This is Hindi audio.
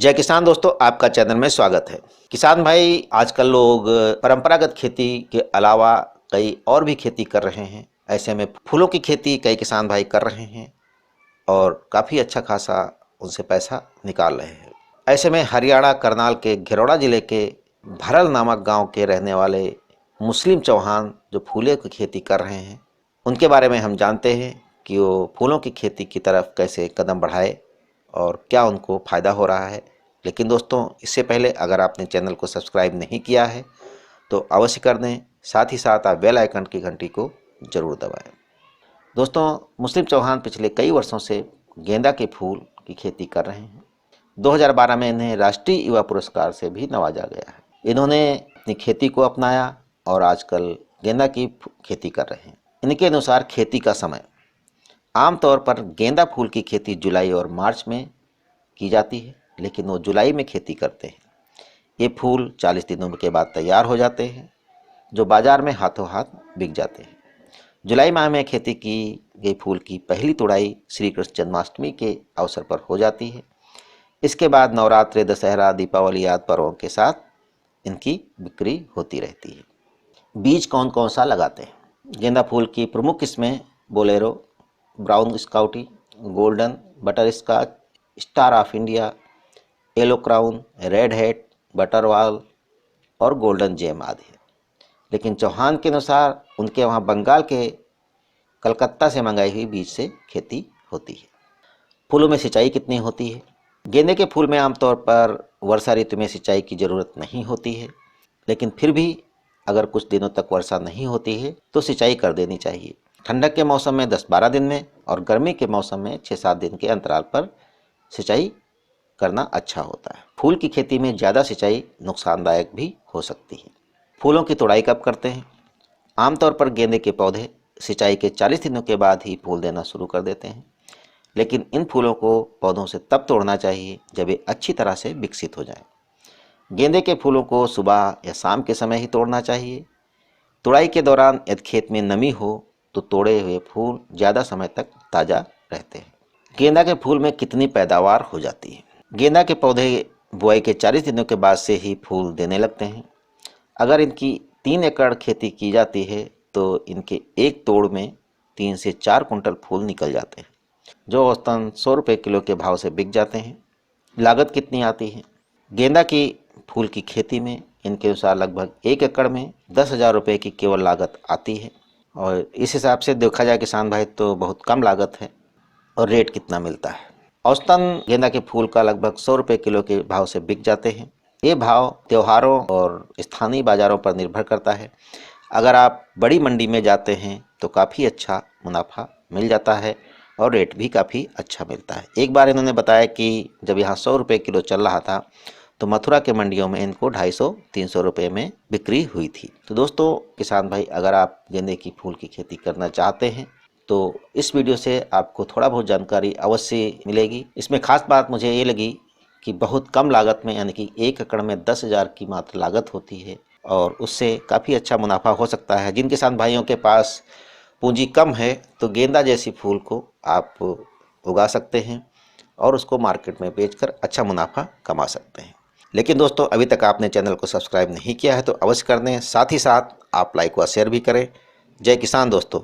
जय किसान दोस्तों, आपका चैनल में स्वागत है। किसान भाई, आजकल लोग परंपरागत खेती के अलावा कई और भी खेती कर रहे हैं। ऐसे में फूलों की खेती कई किसान भाई कर रहे हैं और काफ़ी अच्छा खासा उनसे पैसा निकाल रहे हैं। ऐसे में हरियाणा करनाल के घिरौड़ा जिले के भरल नामक गांव के रहने वाले मुस्लिम चौहान जो फूलों की खेती कर रहे हैं, उनके बारे में हम जानते हैं कि वो फूलों की खेती की तरफ कैसे कदम बढ़ाए और क्या उनको फ़ायदा हो रहा है। लेकिन दोस्तों, इससे पहले अगर आपने चैनल को सब्सक्राइब नहीं किया है तो अवश्य कर दें। साथ ही साथ आप बेल आइकन की घंटी को ज़रूर दबाएं। दोस्तों, मुस्लिम चौहान पिछले कई वर्षों से गेंदा के फूल की खेती कर रहे हैं। 2012 में इन्हें राष्ट्रीय युवा पुरस्कार से भी नवाजा गया है। इन्होंने अपनी खेती को अपनाया और आजकल गेंदा की खेती कर रहे हैं। इनके अनुसार खेती का समय आमतौर पर गेंदा फूल की खेती जुलाई और मार्च में की जाती है, लेकिन वो जुलाई में खेती करते हैं। ये फूल 40 दिनों के बाद तैयार हो जाते हैं, जो बाज़ार में हाथों हाथ बिक जाते हैं। जुलाई माह में खेती की गई फूल की पहली तुड़ाई श्री कृष्ण जन्माष्टमी के अवसर पर हो जाती है। इसके बाद नवरात्रि, दशहरा, दीपावली आदि पर्वों के साथ इनकी बिक्री होती रहती है। बीज कौन कौन सा लगाते हैं? गेंदा फूल की प्रमुख किस्में बोलेरो, ब्राउन स्काउटी, golden, butterscotch, star of India, yellow crown, red head, butterball और गोल्डन जेम आदि है। लेकिन चौहान के अनुसार उनके वहाँ बंगाल के कलकत्ता से मंगाई हुई बीज से खेती होती है। फूलों में सिंचाई कितनी होती है? गेंदे के फूल में आमतौर पर वर्षा ऋतु में सिंचाई की ज़रूरत नहीं होती है, लेकिन फिर भी अगर कुछ दिनों तक वर्षा नहीं होती है तो सिंचाई कर देनी चाहिए। ठंडक के मौसम में 10-12 दिन में और गर्मी के मौसम में 6-7 दिन के अंतराल पर सिंचाई करना अच्छा होता है। फूल की खेती में ज़्यादा सिंचाई नुकसानदायक भी हो सकती है। फूलों की तोड़ाई कब करते हैं? आमतौर पर गेंदे के पौधे सिंचाई के 40 दिनों के बाद ही फूल देना शुरू कर देते हैं, लेकिन इन फूलों को पौधों से तब तोड़ना चाहिए जब ये अच्छी तरह से विकसित हो जाएं। गेंदे के फूलों को सुबह या शाम के समय ही तोड़ना चाहिए। तुड़ाई के दौरान यदि खेत में नमी हो तो तोड़े हुए फूल ज़्यादा समय तक ताज़ा रहते हैं। गेंदा के फूल में कितनी पैदावार हो जाती है? गेंदा के पौधे बुआई के 40 दिनों के बाद से ही फूल देने लगते हैं। अगर इनकी 3 एकड़ खेती की जाती है तो इनके एक तोड़ में 3 से 4 कुंटल फूल निकल जाते हैं, जो औसतन 100 रुपये किलो के भाव से बिक जाते हैं। लागत कितनी आती है? गेंदा की फूल की खेती में इनके अनुसार लगभग 1 एकड़ में 10,000 रुपये की केवल लागत आती है और इस हिसाब से देखा जाए किसान भाई तो बहुत कम लागत है। और रेट कितना मिलता है? औसतन गेंदा के फूल का लगभग 100 रुपये किलो के भाव से बिक जाते हैं। ये भाव त्योहारों और स्थानीय बाज़ारों पर निर्भर करता है। अगर आप बड़ी मंडी में जाते हैं तो काफ़ी अच्छा मुनाफा मिल जाता है और रेट भी काफ़ी अच्छा मिलता है। एक बार इन्होंने बताया कि जब यहाँ 100 रुपये किलो चल रहा था तो मथुरा के मंडियों में इनको 250-300 रुपये में बिक्री हुई थी। तो दोस्तों किसान भाई, अगर आप गेंदे की फूल की खेती करना चाहते हैं तो इस वीडियो से आपको थोड़ा बहुत जानकारी अवश्य मिलेगी। इसमें खास बात मुझे ये लगी कि बहुत कम लागत में, यानी कि 1 एकड़ में 10,000 की मात्र लागत होती है और उससे काफ़ी अच्छा मुनाफा हो सकता है। जिन किसान भाइयों के पास पूंजी कम है तो गेंदा जैसी फूल को आप उगा सकते हैं और उसको मार्केट में बेचकर अच्छा मुनाफा कमा सकते हैं। लेकिन दोस्तों, अभी तक आपने चैनल को सब्सक्राइब नहीं किया है तो अवश्य कर दें। साथ ही साथ आप लाइक व शेयर भी करें। जय किसान दोस्तों।